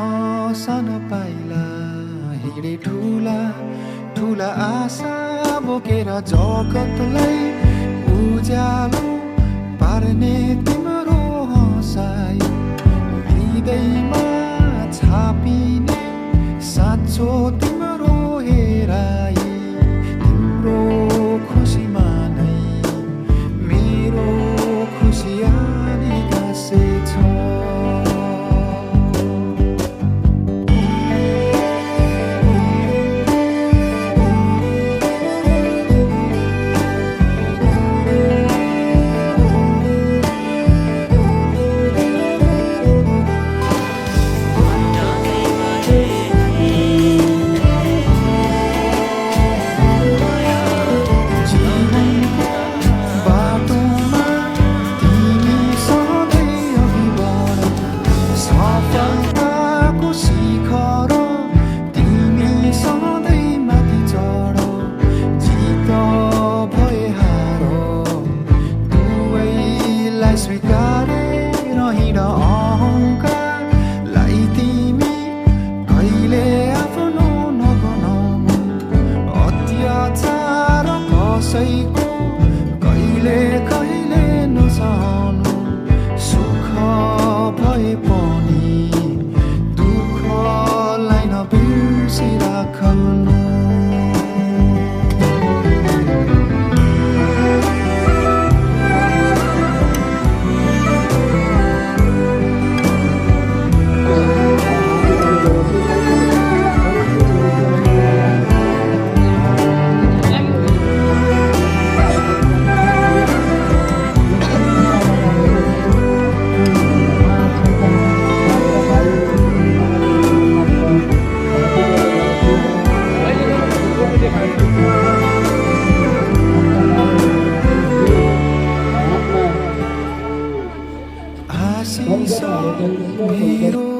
हँसन पाइला हिँडे ठुला ठुला आशा बोकेर जगतलाई उज्यालो पार्ने तिम्रो हँसाइ हृदयमा छापिने साँचो तिम्रो हेराइ तिम्रो खुसीमा नै मेरो खुसी आनी गाँसेछ स्वीकारेर हिँड अहङ्कारलाई तिमी कहिले आफ्नो नबनाउनु अत्याचार कसैको कहिले कहिले नसहनु सुख भए पनि दुःखलाई नबिर्सिराख्नु आशिष मेरो